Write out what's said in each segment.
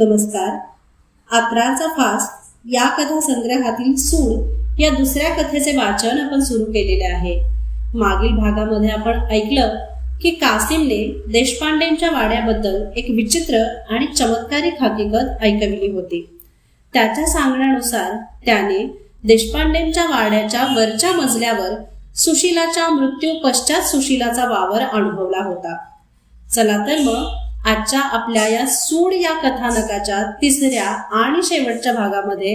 नमस्कार. आत्राचा फास या कथा संग्रहातील सूड या दुसऱ्या कथेचे वाचन आपण सुरू केलेले आहे. मागील भागामध्ये आपण ऐकलं की कासिमने देशपांडेंच्या वाड्याबद्दल एक विचित्र आणि चमत्कारिक हकीकत ऐकविली होती. त्याच्या सांगण्यानुसार त्याने देशपांडेंच्या वाड्याच्या वरच्या मजल्यावर सुशीलाच्या मृत्यू पश्चात सुशीलाचा वावर अनुभवला होता. चला तर मग आजच्या आपल्या या सूड या कथानकाच्या तिसऱ्या आणि शेवटच्या भागामध्ये.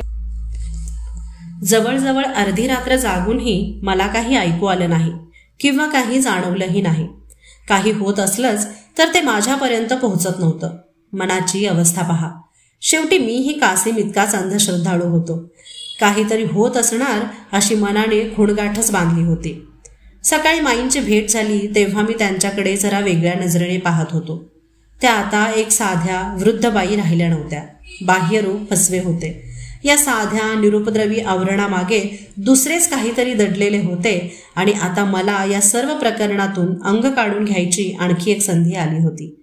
जवळजवळ अर्धी रात्र जागूनही मला काही ऐकू आलं नाही किंवा काही जाणवलंही नाही. काही होत असलंच तर ते माझ्यापर्यंत पोहोचत नव्हतं. मनाची अवस्था पहा. शेवटी मीही कासिम इतकाच अंधश्रद्धाळू होतो. काहीतरी होत असणार अशी मनाने खुणगाठच बांधली होती. सकाळी माईंची भेट झाली तेव्हा मी त्यांच्याकडे जरा वेगळ्या नजरेने पाहत होतो. त्या आता एक साध्या वृद्ध बाई राहिल्या नव्हत्या. बाह्यरूप फसवे होते. या साध्या निरुपद्रवी आवरणामागे दुसरेच काहीतरी दडलेले होते आणि आता मला या सर्व प्रकरणातून अंग काढून घ्यायची आणखी एक संधी आली होती.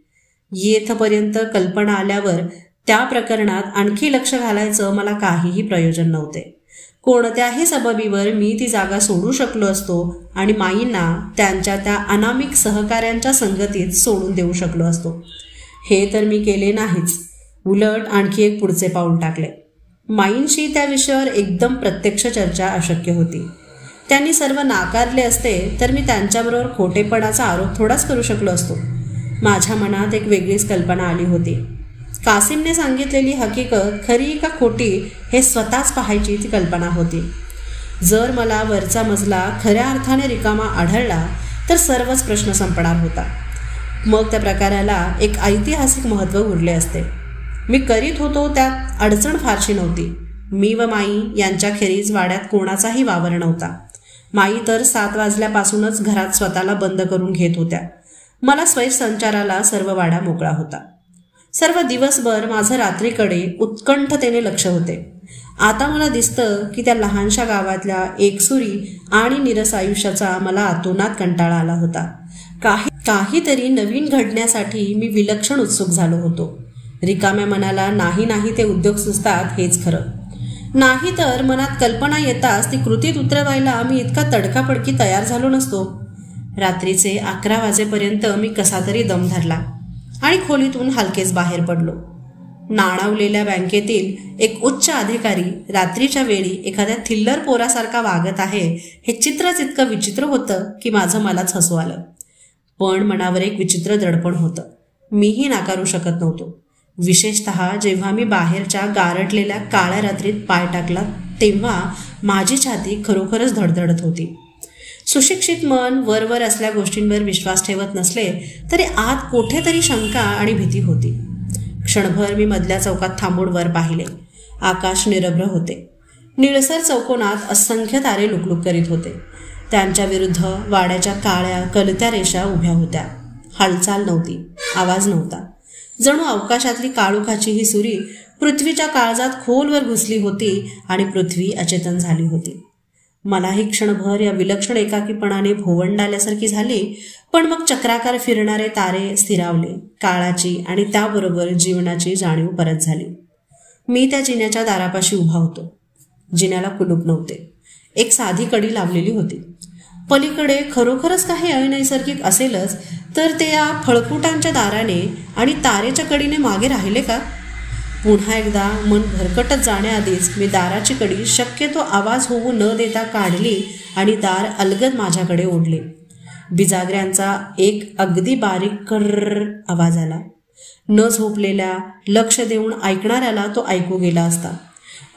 येथपर्यंत कल्पना आल्यावर त्या प्रकरणात आणखी लक्ष घालायचं मला काहीही प्रयोजन नव्हते. कोणत्याही सबबीवर मी ती जागा सोडू शकलो असतो आणि माईंना त्यांच्या त्या अनामिक सहकाऱ्यांच्या संगतीत सोडून देऊ शकलो असतो. हे तर मी केले नाहीच. उलट आणखी एक पुढचे पाऊल टाकले. माईंशी त्या विषयावर एकदम प्रत्यक्ष चर्चा अशक्य होती. त्यांनी सर्व नाकारले असते तर मी त्यांच्याबरोबर खोटेपणाचा आरोप थोडाच करू शकलो असतो. माझ्या मनात एक वेगळीच कल्पना आली होती. कासिमने सांगितलेली हकीकत खरी का खोटी हे स्वतःच पाहायची ती कल्पना होती. जर मला वरचा मजला खऱ्या अर्थाने रिकामा आढळला तर सर्वच प्रश्न संपणार होता. मग त्या प्रकाराला एक ऐतिहासिक महत्त्व उरले असते. मी करीत होतो त्यात अडचण फारशी नव्हती. मी व माई यांच्याखेरीज वाड्यात कोणाचाही वावर नव्हता. माई तर 7 वाजल्यापासूनच घरात स्वतःला बंद करून घेत होत्या. मला स्वैरसंचाराला सर्व वाडा मोकळा होता. सर्व दिवसभर माझं रात्रीकडे उत्कंठतेने लक्ष होते. आता मला दिसतं की त्या लहानशा गावातल्या एकसुरी आणि निरस आयुष्याचा मला आतोनात कंटाळा आला होता. काहीतरी नवीन घडण्यासाठी मी विलक्षण उत्सुक झालो होतो. रिकाम्या मनाला नाही ते उद्योग सुचतात हेच खरं. नाही तर मनात कल्पना येताच ती कृतीत उतरवायला मी इतका तडकाफडकी तयार झालो नसतो. रात्रीचे 11 वाजेपर्यंत मी कसा तरी दम धरला आणि खोलीतून हलकेच बाहेर पडलो. नाणावलेल्या बँकेतील एक उच्च अधिकारी रात्रीच्या वेळी एखाद्या थिल्लर पोरासारखा वागत आहे हे चित्रच इतकं विचित्र होतं की माझं मलाच हसू आलं. पण मनावर एक विचित्र दडपण होतं. मीही नाकारू शकत नव्हतो. विशेषतः जेव्हा मी बाहेरच्या गारटलेल्या काळ्या रात्रीत पाय टाकला तेव्हा माझी छाती खरोखरच धडधडत होती. सुशिक्षित मन वरवर असल्या गोष्टींवर विश्वास ठेवत नसले तरी आत कुठेतरी शंका आणि भीती होती. क्षणभर मी मधल्या चौकात थांबून वर पाहिले. आकाश निरभ्र होते. निळसर चौकोनात असंख्य तारे लुकलुक करीत होते. त्यांच्या विरुद्ध वाड्याच्या काळ्या कलत्या रेषा उभ्या होत्या. हालचाल नव्हती. आवाज नव्हता. जणू अवकाशातली काळोखाची ही सुरी पृथ्वीच्या काळजात खोलवर घुसली होती आणि पृथ्वी अचेतन झाली होती. मलाही क्षणभर या विलक्षण एकाकीपणाने भोवंडाल्यासारखी झाली. पण मग चक्राकार फिरणारे तारे स्थिरावले. काळाची आणि त्याबरोबर जीवनाची जाणीव परत झाली. मी त्या जिन्याच्या दारापाशी उभा होतो. जिन्याला कुलूप नव्हते. एक साधी कडी लावलेली होती. पलीकडे खरोखरच काही अनैसर्गिक असेलच तर ते या फळफुटांच्या दाराने आणि तारेच्या कडीने मागे राहिले का? पुन्हा एकदा मन भरकटत जाण्याआधीच मी दाराची कडी शक्यतो आवाज होऊ न देता काढली आणि दार अलगद माझ्याकडे ओढले. बिजागऱ्यांचा एक अगदी बारीक कर्र आवाज आला. न झोपलेल्या लक्ष देऊन ऐकणाऱ्याला तो ऐकू गेला असता,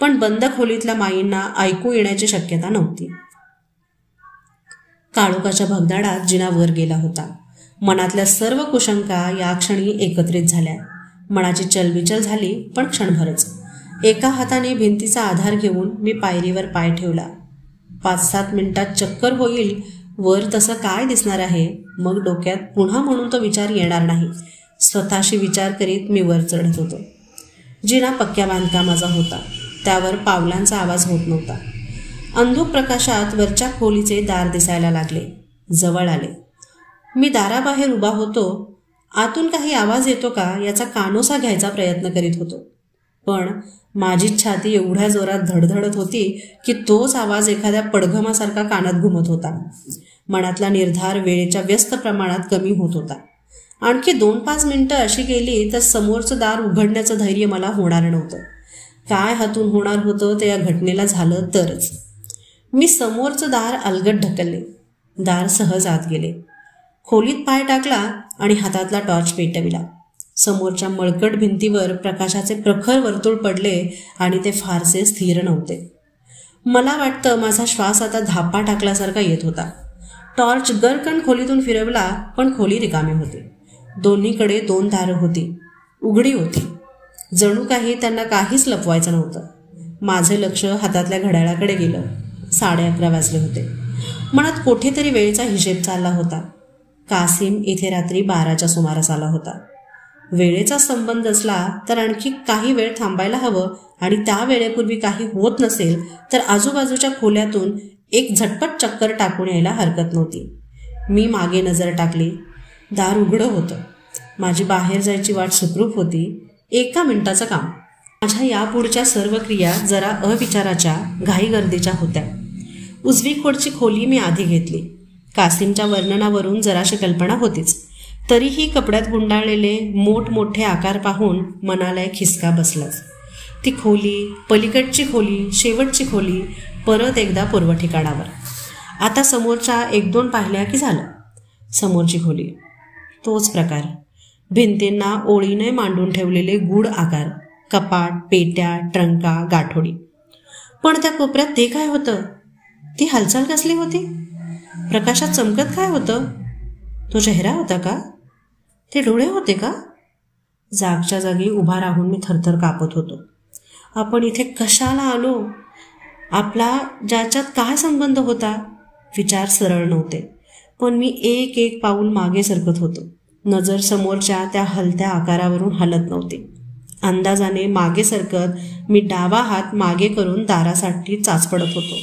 पण बंद खोलीतल्या माईंना ऐकू येण्याची शक्यता नव्हती. काळोखाच्या भगदाडात जिना वर गेला होता. मनातल्या सर्व कुशंका या क्षणी एकत्रित झाल्या. मनाची चलबिचल झाली पण क्षणभरच. एका हाताने भिंतीचा आधार घेऊन मी पायरीवर पाय ठेवला. 5-7 मिनिटात चक्कर होईल. वर तसं काय दिसणार आहे? मग डोक्यात पुन्हा म्हणून तो विचार येणार नाही. स्वतःशी विचार करीत मी वर चढत होतो. जिना पक्क्या बांधकामाचा होता. त्यावर पावलांचा आवाज होत नव्हता. अंधुक प्रकाशात वरच्या खोलीचे दार दिसायला लागले. जवळ आले. मी दाराबाहेर उभा होतो. आतून काही आवाज येतो का याचा कानोसा घ्यायचा प्रयत्न करीत होतो. पण माझी छाती एवढ्या जोरात धडधडत होती की तोच आवाज एखाद्या पडघमासारखा कानात घुमत होता. मनातला निर्धार वेळेच्या व्यस्त प्रमाणात कमी होत होता. आणखी 2-5 मिनिटं अशी गेली तर समोरचं दार उघडण्याचं धैर्य मला होणार नव्हतं. काय हातून होणार होतं ते या घटनेला झालं तरच. मी समोरचं दार अलगद ढकलले. दार सहज आत गेले. खोलीत पाय टाकला आणि हातातला टॉर्च पेटविला. समोरच्या मळकट भिंतीवर प्रकाशाचे प्रखर वर्तुळ पडले आणि ते फारसे स्थिर नव्हते. मला वाटतं माझा श्वास आता धापा टाकल्यासारखा येत होता. टॉर्च गरकन खोलीतून फिरवला पण खोली रिकामी होती. दोन्हीकडे 2 दारं होती, उघडी होती. जणू काही त्यांना काहीच लपवायचं नव्हतं. माझे लक्ष हातातल्या घड्याळाकडे गेलं. 11:30 वाजले होते. मनात कुठेतरी वेळेचा हिशेब चालला होता. कासिम इथे रात्री 12च्या सुमारास आला होता. वेळेचा संबंध असला तर आणखी काही वेळ थांबायला हवं आणि त्या वेळेपूर्वी काही होत नसेल तर आजूबाजूच्या खोल्यातून एक झटपट चक्कर टाकून यायला हरकत नव्हती. मी मागे नजर टाकली. दार उघडं होतं. माझी बाहेर जायची वाट सुखरूप होती. 1 मिनिटाचं काम. माझ्या यापुढच्या सर्व क्रिया जरा अविचाराच्या घाईगर्दीच्या होत्या. उजवीकडची खोली मी आधी घेतली. कासिमच्या वर्णनावरून जराशी कल्पना होतीच. तरीही कपड्यात गुंडाळलेले मोठमोठे आकार पाहून मनाला एक खिसका बसलाच. ती खोली, पलीकडची खोली, शेवटची खोली, परत एकदा पूर्व ठिकाणावर. आता समोरच्या 1-2 पाहिल्या की झालं. समोरची खोली, तोच प्रकार. भिंतींना ओळीने मांडून ठेवलेले गूढ आकार, कपाट, पेट्या, ट्रंका, गाठोडी. पण त्या कोपऱ्यात ते काय होतं? ती हालचाल कसली होती? प्रकाशात चमकत काय होतं? तो चेहरा होता का? ते डोळे होते का? जागच्या जागी उभा राहून मी थरथर कापत होतो. आपण इथे कशाला आलो? आपला ज्याच्यात काय संबंध होता? विचार सरळ नव्हते. पण मी एक पाऊल मागे सरकत होतो. नजर समोरच्या त्या हलत्या आकारावरून हलत नव्हती. अंदाजाने मागे सरकत मी डावा हात मागे करून दारासाठी चाचपडत होतो.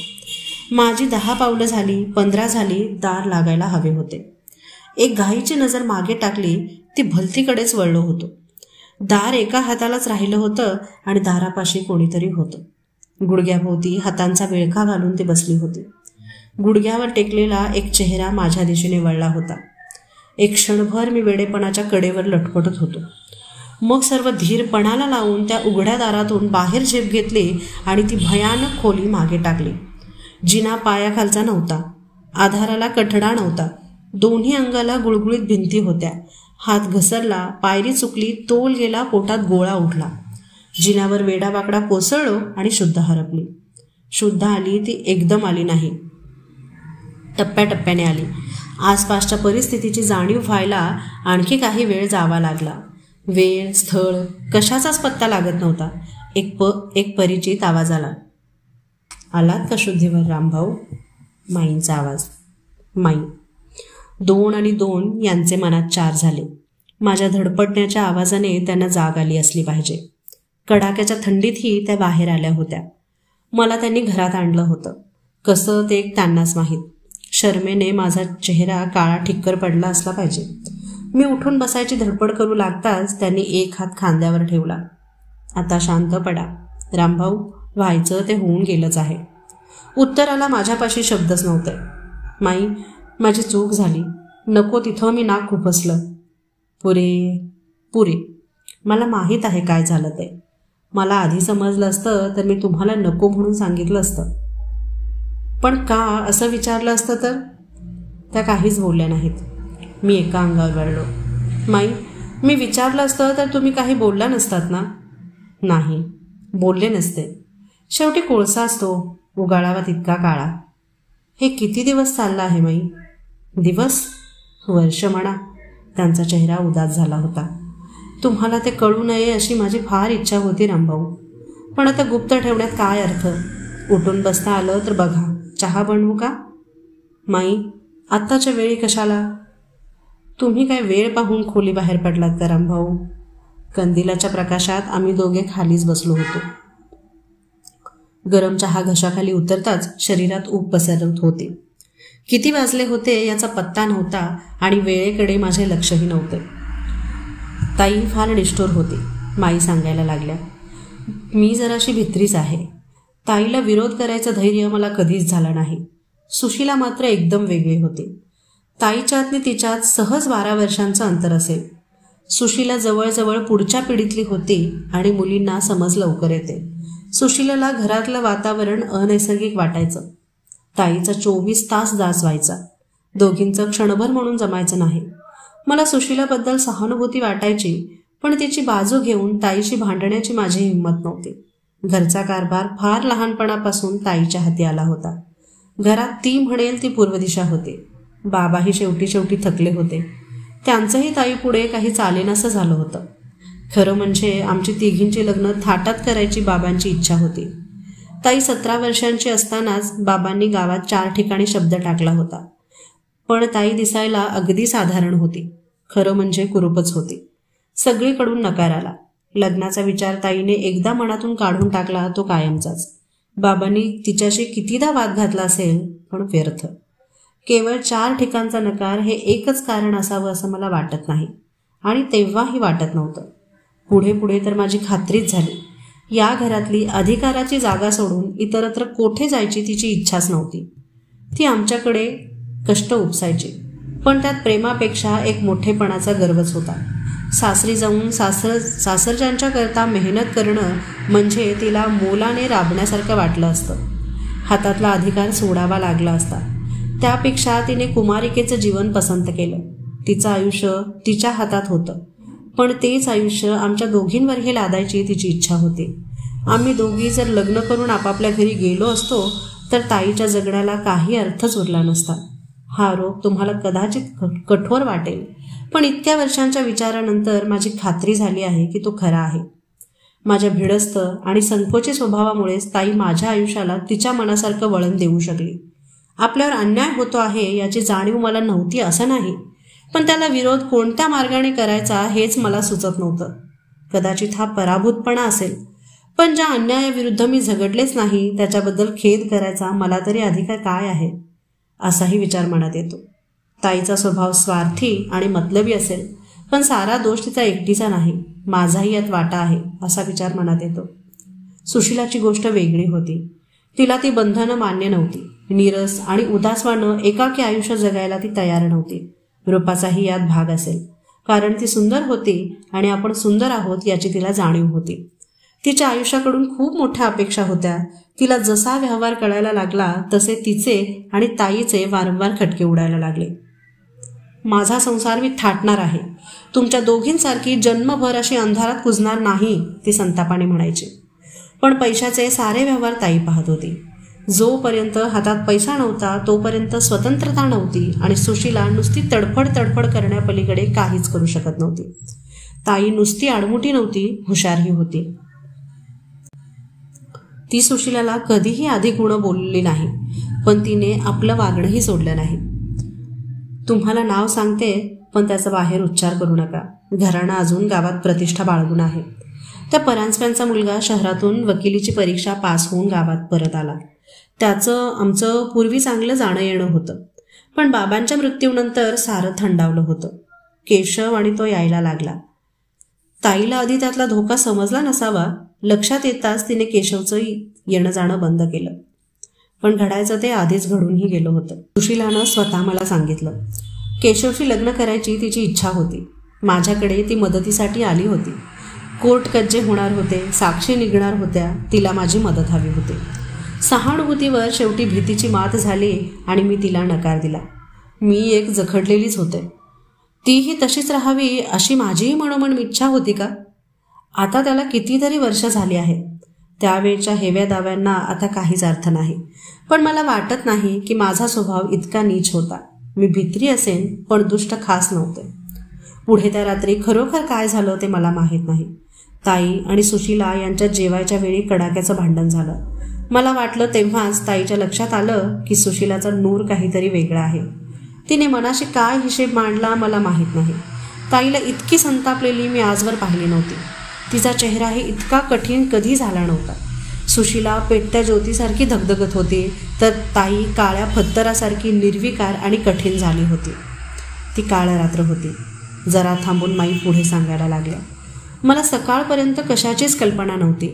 माझी 10 पावलं झाली, 15 झाली, दार लागायला हवे होते. एक घाईची नजर मागे टाकली, ती भलतीकडेच वळलो होतो. दार एका हातालाच राहिलं होतं आणि दारापाशी कोणीतरी होतं. गुडघ्याभोवती हातांचा विळखा घालून ती बसली होती. गुडघ्यावर टेकलेला एक चेहरा माझ्या दिशेने वळला होता. एक क्षणभर मी वेडेपणाच्या कडेवर लटपटत होतो. मग सर्व धीरपणाला लावून त्या उघड्या दारातून बाहेर झेप घेतली आणि ती भयानक खोली मागे टाकली. जिना पायाखालचा नव्हता, आधाराला कठडा नव्हता. दोन्ही अंगाला गुळगुळीत भिंती होत्या. हात घसरला, पायरी चुकली, तोल गेला, पोटात गोळा उठला. जिन्यावर वेडावाकडा कोसळलो आणि शुद्ध हरपली. शुद्ध आली ती एकदम आली नाही, टप्प्याटप्प्याने आली. आसपासच्या परिस्थितीची जाणीव व्हायला आणखी काही वेळ जावा लागला. वेळ, स्थळ, कशाचाच पत्ता लागत नव्हता. एक परिचित आवाज आला. आलात का शुद्धीवर रामभाऊ? माईंचा आवाज. माई. 2 आणि 2 यांचे मनात 4 झाले. माझ्या धडपडण्याच्या आवाजाने त्यांना जाग आली असली पाहिजे. कडाक्याच्या थंडीतही त्या बाहेर आल्या होत्या. मला त्यांनी घरात आणलं होतं. कसं ते त्यांनाच माहीत. शर्मेने माझा चेहरा काळा ठिक्कर पडला असला पाहिजे. मी उठून बसायची धडपड करू लागताच त्यांनी एक हात खांद्यावर ठेवला. आता शांत पडा रामभाऊ, व्हायचं ते होऊन गेलंच आहे. उत्तराला माझ्यापाशी शब्दच नव्हते. माई, माझी चूक झाली. नको तिथं मी नाक खुपसलं. पुरे मला माहीत आहे काय झालं ते. मला आधी समजलं असतं तर मी तुम्हाला नको म्हणून सांगितलं असतं. पण का असं विचारलं असतं तर? त्या काहीच बोलल्या नाहीत. मी एका अंगावर वळलो. माई, मी विचारलं असतं तर तुम्ही काही बोलला नसतात ना? नाही, बोलले नसते. शेवटी कोळसा असतो, उगाळावा तितका काळा. हे किती दिवस चाललं आहे माई? दिवस? वर्ष म्हणा. त्यांचा चेहरा उदास झाला होता. तुम्हाला ते कळू नये अशी माझी फार इच्छा होती रामभाऊ. पण आता गुप्त ठेवण्यात काय अर्थ? उठून बसता आलं तर बघा, चहा बनवू का? माई, आत्ताच्या वेळी कशाला? तुम्ही काय वेळ पाहून खोली बाहेर पडलात का रामभाऊ? कंदिलाच्या प्रकाशात आम्ही दोघे खालीच बसलो होतो. गरम चहा घशाखाली उतरताच शरीरात ऊब पसरत होती. किती वाजले होते याचा पत्ता नव्हता आणि वेळेकडे माझे लक्षही नव्हते. ताई फार निष्ठुर होती. माई सांगायला लागल्या. मी जराशी भित्रीच आहे. ताईला विरोध करायचं धैर्य मला कधीच झालं नाही. सुशीला मात्र एकदम वेगळी होती. ताईच्यात आणि तिच्यात सहज 12 वर्षांचं अंतर असेल. सुशीला जवळजवळ पुढच्या पिढीतली होती आणि मुलींना समज लवकर येते. सुशीलाला घरातलं वातावरण अनैसर्गिक वाटायचं. ताईचा 24 तास दास व्हायचा. दोघींचं क्षणभर म्हणून जमायचं नाही. मला सुशीलाबद्दल सहानुभूती वाटायची, पण तिची बाजू घेऊन ताईशी भांडण्याची माझी हिंमत नव्हती. घरचा कारभार फार लहानपणापासून ताईच्या हाती आला होता. घरात ती म्हणेल ती पूर्व दिशा होती. बाबाही शेवटी थकले होते. त्यांचंही ताईपुढे काही चालेनासं झालं होतं. खरं म्हणजे आमची तिघींची लग्न थाटात करायची बाबांची इच्छा होती. ताई 17 वर्षांची असतानाच बाबांनी गावात 4 ठिकाणी शब्द टाकला होता. पण ताई दिसायला अगदी साधारण होती. खरं म्हणजे कुरूपच होती. सगळीकडून नकार आला. लग्नाचा विचार ताईने एकदा मनातून काढून टाकला तो कायमचाच. बाबांनी तिच्याशी कितीदा वाद घातला असेल, पण व्यर्थ. केवळ 4 ठिकाणचा नकार हे एकच कारण असावं असं मला वाटत नाही, आणि तेव्हाही वाटत नव्हतं. पुढे तर माझी खात्रीच झाली. या घरातली अधिकाराची जागा सोडून इतरत्र कोठे जायची तिची इच्छाच नव्हती. ती आमच्याकडे कष्ट उपसायची, पण त्यात प्रेमापेक्षा एक मोठेपणाचा गर्वच होता. सासरी जाऊन सासरच्यांच्या करता मेहनत करणं म्हणजे तिला मोलाने राबण्यासारखं वाटलं असतं. हातातला अधिकार सोडावा लागला असता. त्यापेक्षा तिने कुमारिकेचं जीवन पसंत केलं. तिचं आयुष्य तिच्या हातात होतं, पण तेच आयुष्य आमच्या दोघींवरही लादायची तिची इच्छा होती. आम्ही दोघी जर लग्न करून आपापल्या घरी गेलो असतो तर ताईच्या जगण्याला काही अर्थच उरला नसता. हा आरोप तुम्हाला कदाचित कठोर वाटेल, पण इतक्या वर्षांच्या विचारानंतर माझी खात्री झाली आहे की तो खरा आहे. माझ्या भिडस्त आणि संकोची स्वभावामुळेच ताई माझ्या आयुष्याला तिच्या मनासारखं वळण देऊ शकली. आपल्यावर अन्याय होतो आहे याची जाणीव मला नव्हती असं नाही, पण त्याला विरोध कोणत्या मार्गाने करायचा हेच मला सुचत नव्हतं. कदाचित हा पराभूतपणा असेल, पण ज्या अन्यायाविरुद्ध मी झगडलेच नाही त्याच्याबद्दल खेद करायचा मला तरी अधिकार काय आहे, असाही विचार मनात येतो. ताईचा स्वभाव स्वार्थी आणि मतलबी असेल, पण सारा दोष तिचा एकटीचा नाही, माझाही यात वाटा आहे असा विचार मनात येतो. सुशीलाची गोष्ट वेगळी होती. तिला ती बंधनं मान्य नव्हती. नीरस आणि उदासवानं एकाकी आयुष्य जगायला ती तयार नव्हती. रूपाचाही यात भाग असेल, कारण ती सुंदर होती आणि आपण सुंदर आहोत याची तिला जाणीव होती. तिच्या आयुष्याकडून खूप मोठ्या अपेक्षा होत्या. तिला जसा व्यवहार कळायला लागला तसे तिचे आणि ताईचे वारंवार खटके उडायला लागले. माझा संसार मी थाटणार आहे, तुमच्या दोघींसारखी जन्मभर अशी अंधारात कुजणार नाही, ती संतापाने म्हणायची. पण पैशाचे सारे व्यवहार ताई पाहत होती. जोपर्यंत हातात पैसा नव्हता तोपर्यंत स्वतंत्रता नव्हती आणि सुशीला नुसती तडफड करण्यापलीकडे काहीच करू शकत नव्हती. ताई नुसती आडमुठी नव्हती, हुशारही होती. ती सुशीलाला कधीही अधिक गुण बोलली नाही, पण तिने आपलं वागणंही सोडलं नाही. तुम्हाला नाव सांगते, पण त्याचा बाहेर उच्चार करू नका. घराणं अजून गावात प्रतिष्ठा बाळगून आहे. त्या परांजप्यांचा मुलगा शहरातून वकिलीची परीक्षा पास होऊन गावात परत आला. त्याचं आमचं पूर्वी चांगलं जाणं येणं होतं, पण बाबांच्या मृत्यूनंतर सारं थंडावलं होतं. केशव आणि तो यायला लागला. ताईला आधी त्यातला धोका समजला नसावा. लक्षात येताच तिने केशवचं येणं जाणं बंद केलं, पण घडायचं ते आधीच घडूनही गेलं होतं. सुशीलानं स्वतः मला सांगितलं. केशवशी लग्न करायची तिची इच्छा होती. माझ्याकडे ती मदतीसाठी आली होती. कोर्ट कज्जे होणार होते, साक्षी निघणार होत्या, तिला माझी मदत हवी होती. सहानुभूतीवर शेवटी भीतीची मात झाली आणि मी तिला नकार दिला. मी एक जखडलेलीच होते. तीही तशीच राहावी अशी माझीही मनोमन इच्छा होती का? आता त्याला कितीतरी वर्ष झाली आहेत. त्यावेळच्या हेव्या दाव्यांना आता काहीच अर्थ नाही. पण मला वाटत नाही की माझा स्वभाव इतका नीच होता. मी भित्री असेन, पण दुष्ट खास नव्हते. पुढे त्या रात्री खरोखर काय झालं ते मला माहीत नाही. ताई आणि सुशीला यांच्यात जेवायच्या वेळी कडाक्याचं भांडण झालं. मला वाटलं तेव्हाच ताईच्या लक्षात आलं की सुशीलाचा नूर काहीतरी वेगळा आहे. तिने मनाशी काय हिशेब मांडला मला माहीत नाही. ताईला इतकी संतापलेली मी आजवर पाहिली नव्हती. तिचा चेहराही इतका कठीण कधी झाला नव्हता. सुशीला पेटत्या ज्योतीसारखी धगधगत होती, तर ताई काळ्या पत्थरासारखी निर्विकार आणि कठीण झाली होती. ती काळ रात्र होती. जरा थांबून माई पुढे सांगायला लागल्या. मला सकाळपर्यंत कशाचीच कल्पना नव्हती.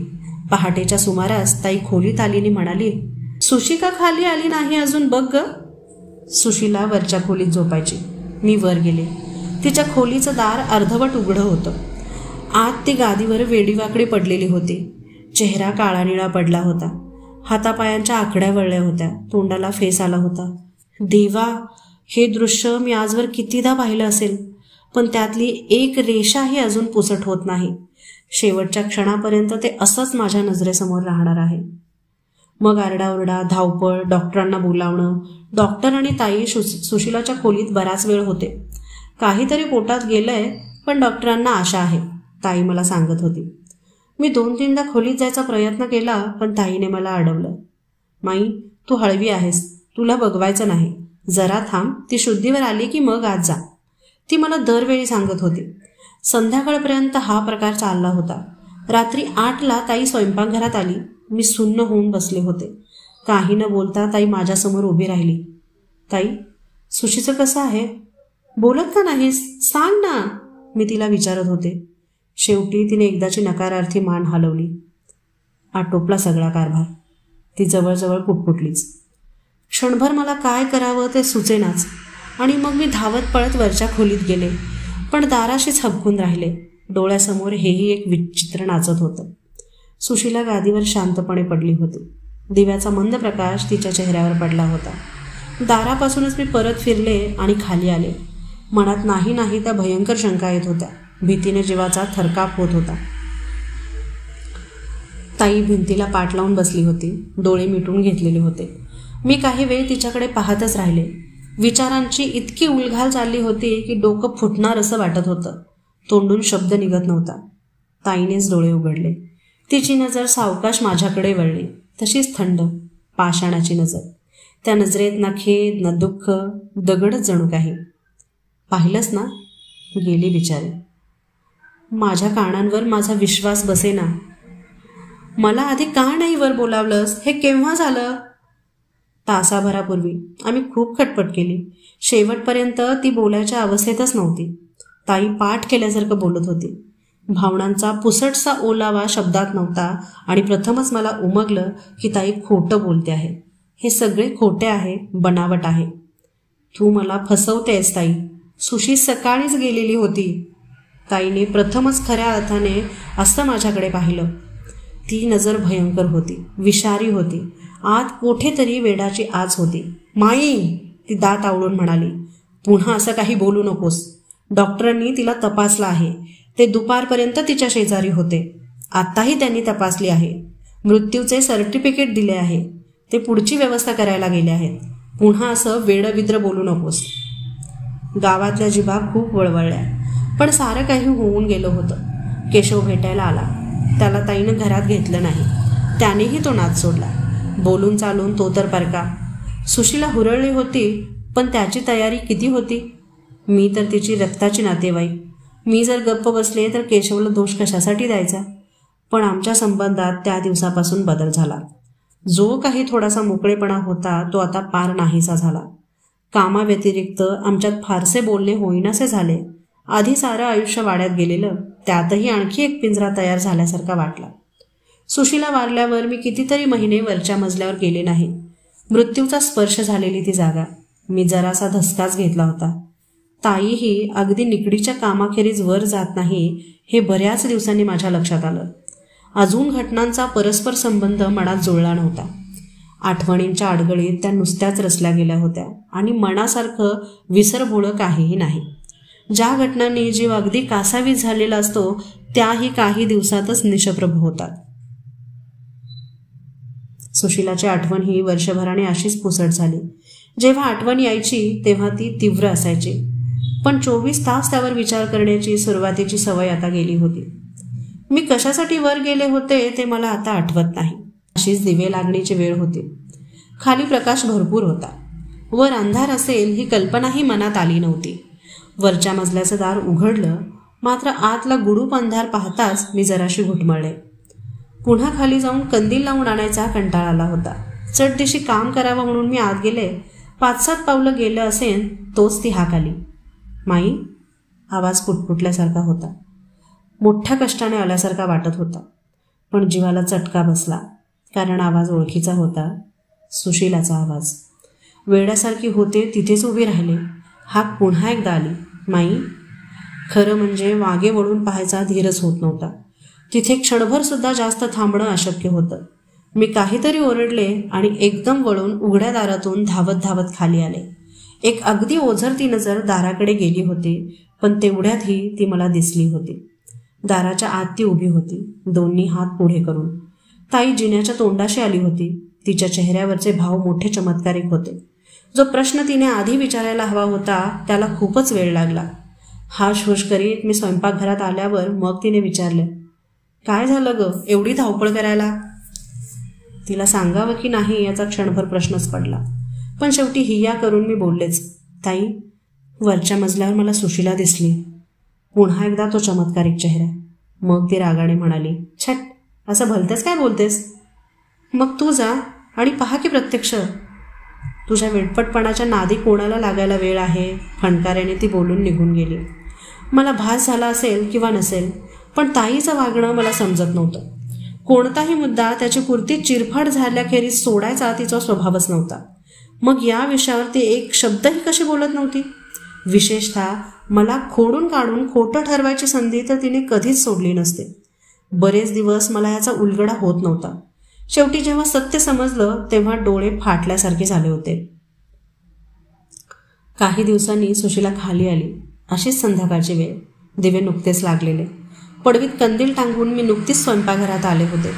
पहाटेच्या सुमारास ताई खोलीत आली आणि म्हणाली, सुशिका खाली आली नाही अजून, बघ ग. सुशीला वरच्या खोलीत झोपायची. मी वर गेले. तिच्या खोलीचं दार अर्धवट उघडं होतं. आत ती गादीवर वेडीवाकडी पडलेली होती. चेहरा काळा निळा पडला होता. हातापायांच्या आकड्या वळल्या होत्या. तोंडाला फेस आला होता. देवा, हे दृश्य मी आजवर कितीदा पाहिलं असेल, पण त्यातली एक रेषाही अजून पुसट होत नाही. शेवटच्या क्षणापर्यंत ते असंच माझ्या नजरेसमोर राहणार आहे. मग आरडाओरडा, धावपळ, डॉक्टरांना बोलावणं. डॉक्टर आणि ताई सुशीलाच्या खोलीत बराच वेळ होते. काहीतरी पोटात गेलंय, पण डॉक्टरांना आशा आहे, ताई मला सांगत होती. मी 2-3दा खोलीत जायचा प्रयत्न केला, पण ताईने मला अडवलं. माई, तू हळवी आहेस, तुला बघवायचं नाही, जरा थांब, ती शुद्धीवर आली की मग आज जा, ती मला दरवेळी सांगत होती. संध्याकाळपर्यंत हा प्रकार चालला होता. रात्री 8ला ताई स्वयंपाकघरात आली. मी सुन्न होऊन बसले होते. काही न बोलता ताई माझ्यासमोर उभी राहिली. ताई, सुशीचं कसं आहे? बोलत का नाहीस? सांग ना, मी तिला विचारत होते. शेवटी तिने एकदाची नकारार्थी मान हलवली. आटोपला सगळा कारभार. ती जवळजवळ पुटपुटलीच. क्षणभर मला काय करावं ते सुचेनाच आणि मग मी धावत पळत वरच्या खोलीत गेले, पण दाराशीच हबकून राहिले. डोळ्यासमोर हेही एक विचित्र नाचत होतं. सुशीला गादीवर शांतपणे पडली होती. दिव्याचा मंद प्रकाश तिच्या चेहऱ्यावर पडला होता. दारापासूनच मी परत फिरले आणि खाली आले. मनात नाही नाही त्या भयंकर शंका येत होत्या. भीतीने जीवाचा थरकाप होत होता. ताई भिंतीला पाठ लावून बसली होती. डोळे मिटून घेतलेले होते. मी काही वेळ तिच्याकडे पाहतच राहिले. विचारांची इतकी उलघाल चालली होती की डोकं फुटणार असं वाटत होतं. तोंडून शब्द निघत नव्हता. ताईनेच डोळे उघडले. तिची नजर सावकाश माझ्याकडे वळली. तशीच थंड, पाषाणाची नजर. त्या नजरेत ना खेद ना दुःख, दगडच जणू काही. पाहिलंस ना, गेली बिचारी. माझ्या कानांवर माझा विश्वास बसेना. मला आधी का नाही वर बोलावलंस? हे केव्हा झालं? तासाभरापूर्वी. आम्ही खूप खटपट केली. शेवटपर्यंत ती बोलायच्या अवस्थेतच नव्हती. ताई पाठ केल्यासारखं बोलत होती. भावनांचा पुसटसा ओलावा शब्दात नव्हता आणि प्रथमच मला उमगलं की ताई खोटं बोलते आहे. हे सगळे खोटे आहे, बनावट आहे. तू मला फसवतेस ताई. सुशी सकाळीच गेलेली होती. ताईने प्रथमच खऱ्या अर्थाने असं माझ्याकडे पाहिलं. ती नजर भयंकर होती, विषारी होती. आत कुठेतरी वेडाची आच होती. माई, ती दात आवळून म्हणाली, पुन्हा असं काही बोलू नकोस. डॉक्टरांनी तिला तपासलं आहे. ते दुपारपर्यंत तिच्या शेजारी होते. आत्ताही त्यांनी तपासली आहे. मृत्यूचे सर्टिफिकेट दिले आहे. ते पुढची व्यवस्था करायला गेले आहेत. पुन्हा असं वेडविद्र बोलू नकोस. गावातल्या जिभा खूप वळवळल्या, पण सारं काही होऊन गेलं होतं. केशव भेटायला आला. त्याला ताईनं घरात घेतलं नाही. त्यानेही तो नाच सोडला. बोलून चालून तो तर परका. सुशीला हुरळली होती, पण त्याची तयारी किती होती. मी तर तिची रक्ताची नातेवाईक. मी जर गप्प बसले तर केशवला दोष कशासाठी द्यायचा. पण आमच्या संबंधात त्या दिवसापासून बदल झाला. जो काही थोडासा मोकळेपणा होता तो आता पार नाहीसा झाला. कामाव्यतिरिक्त आमच्यात फारसे बोलणे होईनासे झाले. आधी सारं आयुष्य वाड्यात गेलेलं, त्यातही आणखी एक पिंजरा तयार झाल्यासारखा वाटला. सुशीला वारल्यावर मी कितीतरी महिने वरच्या मजल्यावर गेले नाही. मृत्यूचा स्पर्श झालेली ती जागा. मी जरासा धसकाच घेतला होता. ताईही अगदी निकडीच्या कामाखेरीज वर जात नाही हे बऱ्याच दिवसांनी माझ्या लक्षात आलं. अजून घटनांचा परस्पर संबंध मनात जुळला नव्हता. आठवणींच्या अडगळीत त्या नुसत्याच रचल्या गेल्या होत्या आणि मनासारखं विसरभोळं काहीही नाही. ज्या घटनांनी जीव अगदी कासावीस झालेला असतो त्याही काही दिवसातच निशप्रभ होतात. सुशीलाची आठवण ही वर्षभराने अशीच पुसट झाली. जेव्हा आठवण यायची तेव्हा ती तीव्र असायची, पण 24 तास त्यावर विचार करण्याची सुरुवातीची सवय आता गेली होती. मी कशासाठी वर गेले होते ते मला आता आठवत नाही. अशीच दिवे लागणीची वेळ होती. खाली प्रकाश भरपूर होता. वर अंधार असेल ही कल्पनाही मनात आली नव्हती. वरच्या मजल्याचं दार उघडलं, मात्र आतला गुडूप अंधार पाहताच मी जराशी घुटमळले. पुन्हा खाली जाऊन कंदील लावून आणायचा कंटाळा आला होता. चटदिशी काम करावं म्हणून मी आत गेले. 5-7 पावलं गेलं असेन तोच ती हाक आली. माई. आवाज पुटपुटल्यासारखा होता. मोठ्या कष्टाने आल्यासारखा वाटत होता. पण जीवाला चटका बसला, कारण आवाज ओळखीचा होता, सुशीलाचा आवाज. वेड्यासारखी होते तिथेच उभी राहिले. हाक पुन्हा एकदा आली, माई. खरं म्हणजे मागे वळून पाहायचा धीरच होत नव्हता. तिथे क्षणभर सुद्धा जास्त थांबणं अशक्य होतं. मी काहीतरी ओरडले आणि एकदम वळून उघड्या दारातून धावत धावत खाली आले. एक अगदी ओझरती नजर दाराकडे गेली होती, पण तेवढ्यातही ती मला दिसली होती. दाराच्या आत ती उभी होती, दोन्ही हात पुढे करून. ताई जिन्याच्या तोंडाशी आली होती. तिच्या चेहऱ्यावरचे भाव मोठे चमत्कारिक होते. जो प्रश्न तिने आधी विचारायला हवा होता त्याला खूपच वेळ लागला. हाश होश करीत मी स्वयंपाकघरात आल्यावर मग तिने विचारले, काय झालं ग, एवढी धावपळ करायला? तिला सांगावं की नाही याचा क्षणभर प्रश्नच पडला, पण शेवटी हिया करून मी बोललेच, ताई, वरच्या मजल्यावर मला सुशीला दिसली. पुन्हा एकदा तो चमत्कारिक चेहरा. मग ती रागाने म्हणाली, छट, असं भलतेच काय बोलतेस? मग तू जा आणि पहा की प्रत्यक्ष. तुझ्या वेडपटपणाच्या नादी कोणाला लागायला वेळ आहे? फणकाऱ्याने ती बोलून निघून गेली. मला भास झाला असेल किंवा नसेल, पण ताईचं वागणं मला समजत नव्हतं. कोणताही मुद्दा त्याची कुर्ती चिरफाड झाल्याखेरीज सोडायचा तिचा स्वभावच नव्हता. मग या विषयावर ती एक शब्दही कशी बोलत नव्हती? विशेषतः मला खोडून काढून खोटं ठरवायची संधी तर तिने कधीच सोडली नसते. बरेच दिवस मला याचा उलगडा होत नव्हता. शेवटी जेव्हा सत्य समजलं तेव्हा डोळे फाटल्यासारखे झाले होते. काही दिवसांनी सुशीला खाली आली. अशीच संध्याकाळची वेळ. दिवे नुकतेच लागलेले. पडवीत कंदील टांगून मी नुकतीच स्वयंपाकघरात आले होते.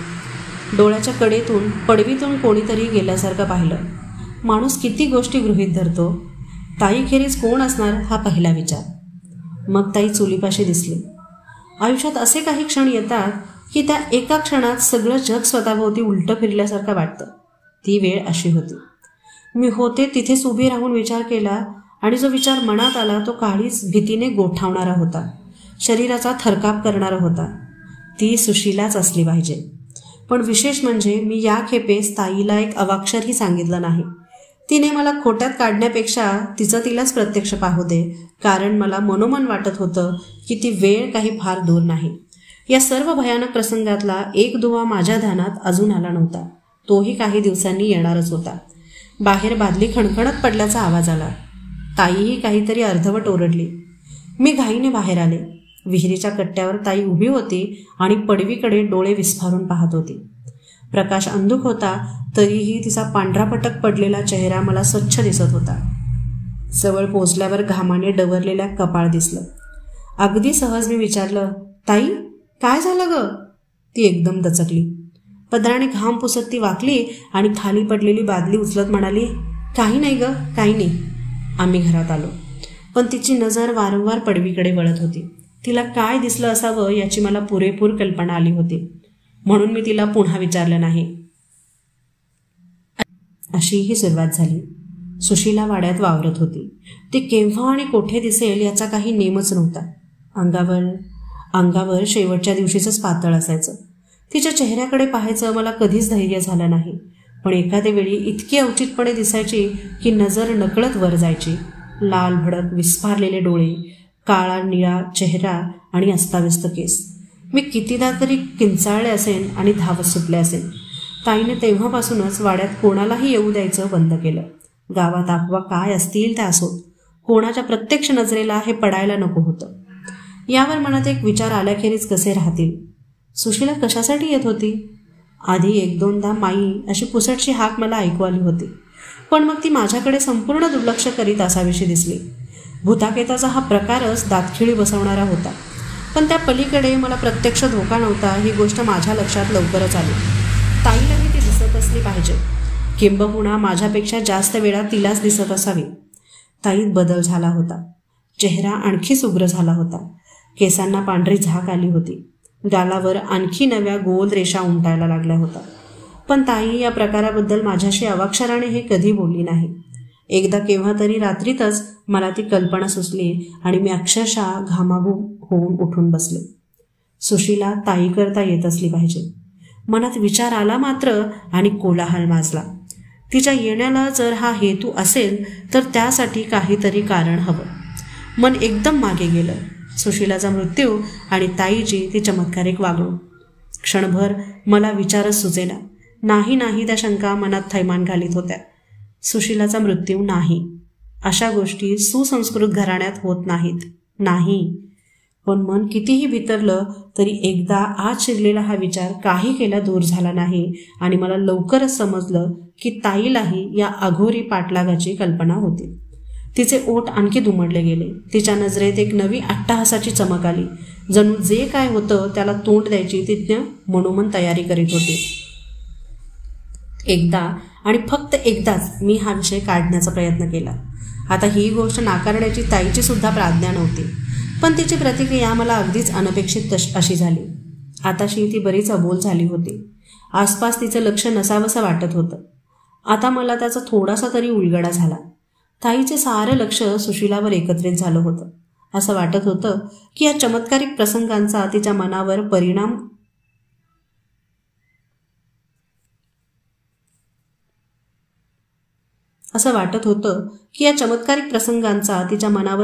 डोळ्याच्या कडेतून पडवीतून कोणीतरी गेल्यासारखं पाहिलं. माणूस किती गोष्टी गृहीत धरतो. ताईखेरीज कोण असणार हा पहिला विचार. मग ताई चुलीपाशी दिसली. आयुष्यात असे काही क्षण येतात की त्या एका क्षणात सगळं जग स्वतःभोवती उलटं फिरल्यासारखं वाटतं. ती वेळ अशी होती. मी होते तिथेच उभी राहून विचार केला आणि जो विचार मनात आला तो काळीच भीतीने गोठावणारा होता. शरीराचा थरकाप करणारा होता. ती सुशीलाच असली पाहिजे. पण विशेष म्हणजे मी या खेपेस ताईला एक अवाक्षरही सांगितलं नाही. तिने मला खोट्यात काढण्यापेक्षा तिचं तिलाच प्रत्यक्ष पाहू दे, कारण मला मनोमन वाटत होतं की ती वेळ काही फार दूर नाही. या सर्व भयानक प्रसंगातला एक दुवा माझ्या ध्यानात अजून आला नव्हता. तोही काही दिवसांनी येणारच होता. बाहेर बादली खणखणत पडल्याचा आवाज आला. ताईही काहीतरी अर्धवट ओरडली. मी घाईने बाहेर आले. विहिरीच्या कट्ट्यावर ताई उभी होती आणि पडवीकडे डोळे विस्फारून पाहत होती. प्रकाश अंधुक होता, तरीही तिचा पांढरापटक पडलेला चेहरा मला स्वच्छ दिसत होता. जवळ पोचल्यावर घामाने डवरलेल्या कपाळ दिसलं. अगदी सहज मी विचारलं, ताई, काय झालं ग? ती एकदम दचकली. पदराने घाम पुसत ती वाकली आणि खाली पडलेली बादली उचलत म्हणाली, काही नाही ग, काही नाही. आम्ही घरात आलो, पण तिची नजर वारंवार पडवीकडे वळत होती. तिला काय दिसलं असावं याची मला पुरेपूर कल्पना आली होती, म्हणून मी तिला पुन्हा विचारलं नाही. अशीही सुरुवात झाली. सुशीला वाड्यात वावरत होती. ती केव्हा आणि कोठे दिसेल याचा काही नेमच नव्हता. अंगावर शेवटच्या दिवशीचंच पातळ असायचं. तिच्या चेहऱ्याकडे पाहायचं मला कधीच धैर्य झालं नाही, पण एखाद्या वेळी इतकी औचितपणे दिसायची की नजर नकळत वर जायची. लाल भडक विस्फारलेले डोळे, काळा निळा चेहरा आणि अस्ताव्यस्त केस. मी कितीदा तरी किंचाळले असेन आणि धावत सुटले असेन. ताईने तेव्हापासूनच वाड्यात कोणालाही येऊ द्यायचं बंद केलं. गावात अफवा काय असतील त्या असोत, कोणाच्या प्रत्यक्ष नजरेला हे पडायला नको होतं. यावर मनात एक विचार आल्याखेरीज कसे राहतील. सुशीला कशासाठी येत होती? आधी एक दोनदा माई अशी पुसटशी हाक मला ऐकू आली होती, पण मग ती माझ्याकडे संपूर्ण दुर्लक्ष करीत असाविषयी दिसली. भूताकेताचा हा प्रकारच दातखिळी बसवणारा होता, पण त्या पलीकडे मला प्रत्यक्ष धोका नव्हता ही गोष्ट माझ्या लक्षात लवकरच आली. ताईलाही ती दिसत असली पाहिजे, किंबहुना माझ्यापेक्षा जास्त वेळा तिलाच दिसत असावी. ताईत बदल झाला होता. चेहरा आणखीच उग्र झाला होता. केसांना पांढरी झाक आली होती. गालावर आणखी नव्या गोल रेषा उमटायला लागल्या होत्या. पण ताई या प्रकाराबद्दल माझ्याशी अवाक्षराने हे कधी बोलली नाही. एकदा केव्हा तरी रात्रीतच मला ती कल्पना सुचली आणि मी अक्षरशः घामाघूम होऊन उठून बसले. सुशीला ताई करता येत असली पाहिजे. मनात विचार आला मात्र आणि कोलाहल माजला. तिच्या येण्याला जर हा हेतू असेल तर त्यासाठी काहीतरी कारण हवं. मन एकदम मागे गेलं. सुशीलाचा मृत्यू आणि ताईची ती चमत्कारिक वागणूक. क्षणभर मला विचारच सुचेना. नाही त्या शंका मनात थैमान घालीत होत्या. सुशीलाचा मृत्यू नाही, अशा गोष्टी सुसंस्कृत घराण्यात होत नाहीत. नाही, पण मन कितीही भितरलं तरी एकदा आत शिरलेला हा विचार काही केला दूर झाला नाही आणि मला लवकरच समजलं की ताईलाही या अघोरी पाठलागाची कल्पना होती. तिचे ओठ आणखी दुमडले गेले. तिच्या नजरेत एक नवी अट्टहासाची चमक आली. जणू जे काय होतं त्याला तोंड द्यायची ती मनोमन तयारी करीत होती. एकदा आणि फक्त एकदाच मी हा विषय काढण्याचा प्रयत्न केला. आता ही गोष्ट नाकारण्याची ताईची सुद्धा प्राज्ञा नव्हती, पण तिची प्रतिक्रिया मला अगदीच अनपेक्षित अशी झाली. आताशी ती बरीच अबोल झाली होती. आसपास तिचं लक्ष नसावंसं वाटत होतं. आता मला त्याचा थोडासा तरी उलगडा झाला. ताईचे सारं लक्ष सुशीलावर एकत्रित झालं होतं. असं वाटत होतं की या चमत्कारिक प्रसंगांचा तिच्या मनावर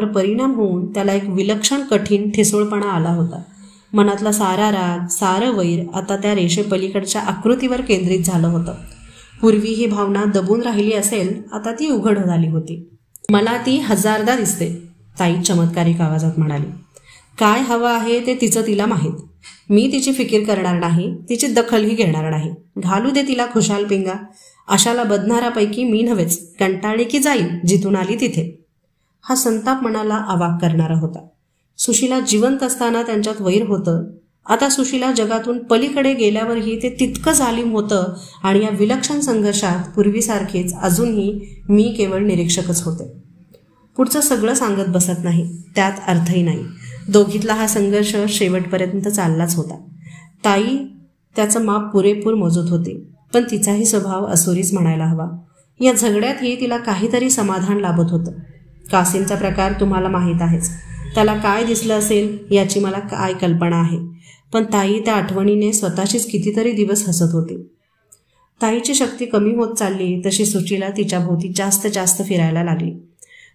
परिणाम होऊन त्याला एक विलक्षण कठीण ठिसूळपणा आला होता. मनातला सारा राग, सारं वैर आता त्या रेषेपलीकडच्या आकृतीवर केंद्रित झालं होतं. पूर्वी ही भावना दबून राहिली असेल, आता ती उघड झाली होती. मला ती हजारदा दिसते, ताई चमत्कारिक आवाजात म्हणाली. काय हवं आहे ते तिचं तिला माहीत. मी तिची फिकीर करणार नाही, तिची दखलही घेणार नाही. घालू दे तिला खुशाल पिंगा. अशाला बदणारापैकी मी नव्हेच. कंटाळली की जाईल जिथून आली तिथे. हा संताप मनाला अवाक करणारा होता. सुशीला जिवंत असताना त्यांच्यात वैर होतं. आता सुशीला जगातून पलीकडे गेल्यावरही ते तितकं जालिम होतं आणि या विलक्षण संघर्षात पूर्वीसारखेच अजूनही मी केवळ निरीक्षकच होते. पुढचं सगळं सांगत बसत नाही, त्यात अर्थही नाही. दोघीतला हा संघर्ष शेवटपर्यंत चाललाच होता. ताई त्याचं माप पुरेपूर मोजत होती, पण तिचाही स्वभाव असुरीच म्हणायला हवा. या झगड्यातही तिला काहीतरी समाधान लाभत होतं. कासिमचा प्रकार तुम्हाला माहीत आहेच. त्याला काय दिसलं असेल याची मला काय कल्पना आहे, पण ताई त्या आठवणीने स्वतःशीच कितीतरी दिवस हसत होती. ताईची शक्ती कमी होत चालली तशी सुशीला तिच्या भोवती जास्त फिरायला लागली.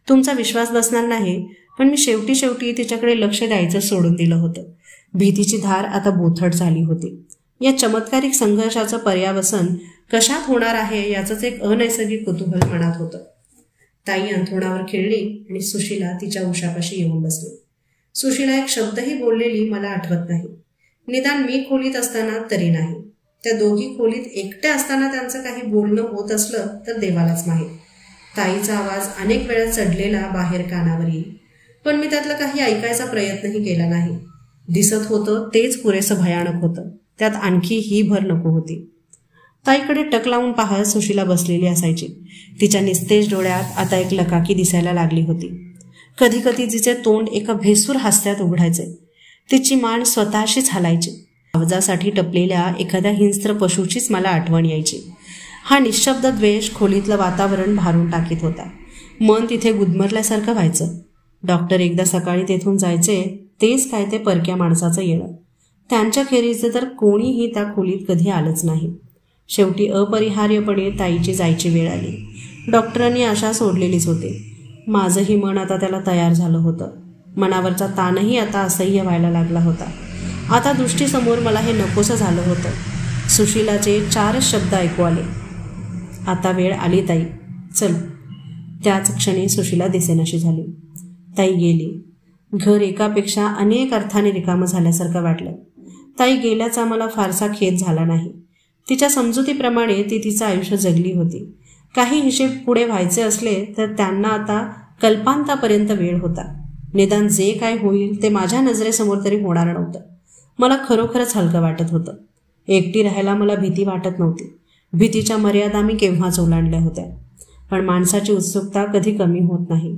तुमचा विश्वास बसणार नाही, पण मी शेवटी तिच्याकडे लक्ष द्यायचं सोडून दिलं होतं. भीतीची धार आता बोथट झाली होती. या चमत्कारिक संघर्षाचं पर्यावसन कशात होणार आहे याचंच एक अनैसर्गिक कुतूहल मनात होतं. ताई अंथरुणावर खेळली आणि सुशीला तिच्या उशापाशी येऊन बसली. सुशीला एक शब्दही बोललेली मला आठवत नाही. निदान मी खोलीत असताना तरी नाही. त्या दोघी खोलीत एकट्या असताना त्यांचं काही बोलणं होत असलं तर देवालाच माहीत. ताईचा आवाज अनेक वेळा चढलेला बाहेर कानावर येईल, पण मी त्यातलं काही ऐकायचा प्रयत्नही केला नाही. दिसत होतं तेच पुरेसं भयानक होतं. त्यात आणखी ही भर नको होती. ताईकडे टक लावून पाहत सुशीला बसलेली असायची. तिच्या निस्तेज डोळ्यात आता एक लकाकी दिसायला लागली होती. कधी तिचे तोंड एका भेसूर हास्यात उघडायचे. तिची मान स्वतःशीच हलायची. आवाजासाठी टपलेल्या एखाद्या हिंस्त्र पशूचीच मला आठवण यायची. हा निशब्द द्वेष खोलीतलं वातावरण भारून टाकीत होता. मन तिथे गुदमरल्यासारखं व्हायचं. डॉक्टर एकदा सकाळी तेथून जायचे, तेच काय ते परक्या माणसाचं येणं. त्यांच्या खेरीचे तर कोणीही त्या खोलीत कधी आलंच नाही. शेवटी अपरिहार्यपणे ताईची जायची वेळ आली. डॉक्टरांनी आशा सोडलेलीच होती. माझंही मन आता त्याला तयार झालं होतं. मनावरचा ताणही आता असह्य व्हायला लागला होता. आता दृष्टीसमोर मला हे नकोसं झालं होतं. सुशीलाचे 4 शब्द ऐकू आले. आता वेळ आली ताई, चल. त्याच क्षणी सुशीला दिसेनाशी झाली. ताई गेली. घर एकापेक्षा अनेक अर्थाने रिकामं झाल्यासारखं वाटलं. ताई गेल्याचा मला फारसा खेद झाला नाही. तिच्या समजुतीप्रमाणे ती तिचं आयुष्य जगली होती. काही हिशेब पुढे व्हायचे असले तर त्यांना आता कल्पांतापर्यंत वेळ होता. निदान जे काय होईल ते माझ्या नजरेसमोर तरी होणार नव्हतं. मला खरोखरच हलकं वाटत होतं. एकटी राहायला मला भीती वाटत नव्हती. भीतीच्या मर्यादा मी केव्हाच ओलांडल्या होत्या. पण माणसाची उत्सुकता कधी कमी होत नाही.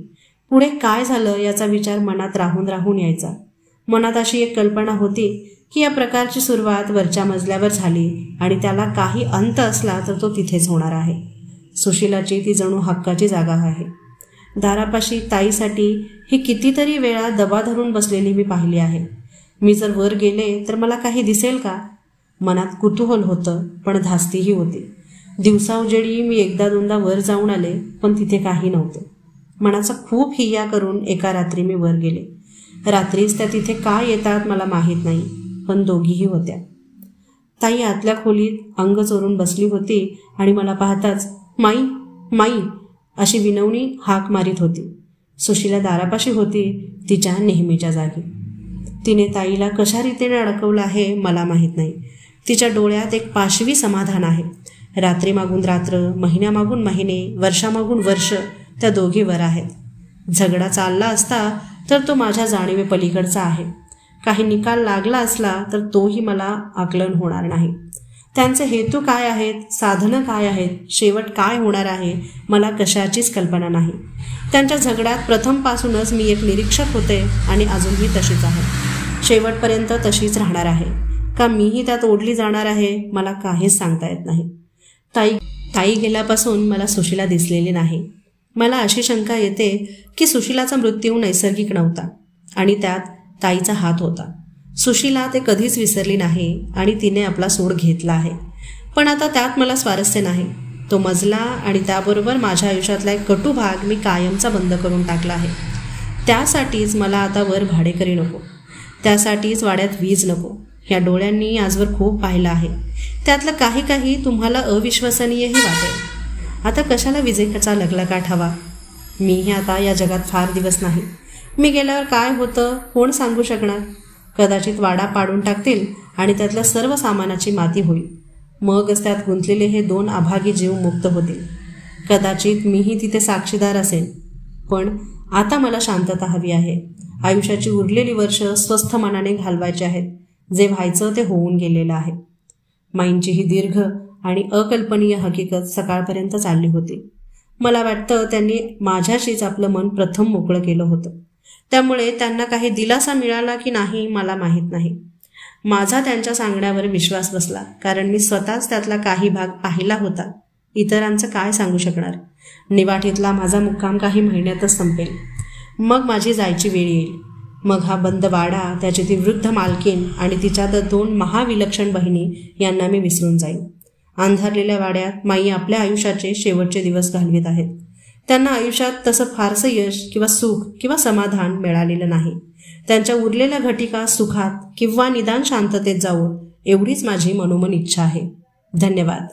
पुढे काय झालं याचा विचार मनात राहून यायचा. मनात अशी एक कल्पना होती की या प्रकारची सुरुवात वरच्या मजल्यावर झाली आणि त्याला काही अंत असला तर तो तिथेच होणार आहे. सुशीलाची ती जणू हक्काची जागा आहे. दारापाशी ताईसाठी ही कितीतरी वेळा दबा धरून बसलेली मी पाहिली आहे. मी जर वर गेले तर मला काही दिसेल का? मनात कुतूहल होतं, पण धास्तीही होती. दिवसाउजेडी मी 1-2दा वर जाऊन आले, पण तिथे काही नव्हते. मनाचा खूप हिया करून एका रात्री मी वर गेले. रात्रीच त्या तिथे का येतात मला माहीत नाही, पण दोघीही होत्या. ताई आतल्या खोलीत अंग चोरून बसली होती आणि मला पाहताच माई माई अशी विनवणी हाक मारित होती. सुशीला दारापाशी होती, तिच्या नेहमीच्या जागी. तिने ताईला कशा रीतीने अडकवलं आहे मला माहीत नाही. तिच्या डोळ्यात एक पाशवी समाधान आहे. रात्री मागून रात्र, महिन्यामागून महिने, वर्षामागून वर्ष त्या दोघी वर आहेत. झगडा चालला असता तर तो माझ्या जाणीवे पलीकडचा आहे. काही निकाल लागला असला तर तोही मला आकलन होणार नाही. त्यांचे हेतू काय आहेत, साधनं काय आहेत, शेवट काय होणार आहे, मला कशाचीच कल्पना नाही. त्यांच्या झगड्यात प्रथमपासूनच मी एक निरीक्षक होते आणि अजूनही तशीच आहे. शेवटपर्यंत तशीच राहणार आहे. का मीही त्यात ओढली जाणार आहे मला काहीच सांगता येत नाही. ताई गेल्यापासून मला सुशीला दिसलेली नाही. मला अशी शंका येते की सुशीलाचा मृत्यू नैसर्गिक नव्हता आणि त्यात ताईचा हात होता. सुशीला ते कधीच विसरली नाही आणि तिने आपला सूड घेतला आहे. पण आता त्यात मला स्वारस्य नाही. तो मजला आणि त्याबरोबर माझ्या आयुष्यातला एक कटू भाग मी कायमचा बंद करून टाकला आहे. त्यासाठीच मला आता वर भाडेकरी नको, त्यासाठीच वाड्यात वीज नको. ह्या डोळ्यांनी आजवर खूप पाहिलं आहे. त्यातलं काही काही तुम्हाला अविश्वसनीयही वाटेल. आता कशाला विजेचा लगलगाट हवा. मीही आता या जगात फार दिवस नाही. मी गेल्यावर काय होतं कोण सांगू शकणार. कदाचित वाडा पाडून टाकतील आणि त्यातल्या सर्व सामानाची माती होईल. मगच त्यात गुंतलेले हे 2 अभागी जीव मुक्त होतील. कदाचित मीही तिथे साक्षीदार असेन. पण आता मला शांतता हवी आहे. आयुष्याची उरलेली वर्ष स्वस्थ मनाने घालवायची आहेत. जे व्हायचं ते होऊन गेलेलं आहे. माईंची ही दीर्घ आणि अकल्पनीय हकीकत सकाळपर्यंत चालली होती. मला वाटतं त्यांनी माझ्याशीच आपलं मन प्रथम मोकळं केलं होतं. त्यामुळे त्यांना काही दिलासा मिळाला की नाही मला माहीत नाही. माझा त्यांच्या सांगण्यावर विश्वास बसला, कारण मी स्वतःच त्यातला काही भाग पाहिला होता. इतरांचं काय सांगू शकणार. निवाठीतला माझा मुक्काम काही महिन्यातच संपेल. मग माझी जायची वेळ येईल. मग हा बंद वाडा, त्याची ती वृद्ध मालकीन आणि तिच्या 2 महाविलक्षण बहिणी यांना मी विसरून जाईन. अंधारलेल्या वाड्यात माई आपल्या आयुष्याचे शेवटचे दिवस घालवित आहेत. त्यांना आयुष्यात तसं फारसं यश किंवा सुख किंवा समाधान मिळालेलं नाही. त्यांच्या उरलेल्या घटिका सुखात किंवा निदान शांततेत जावो एवढीच माझी मनोमन इच्छा आहे. धन्यवाद.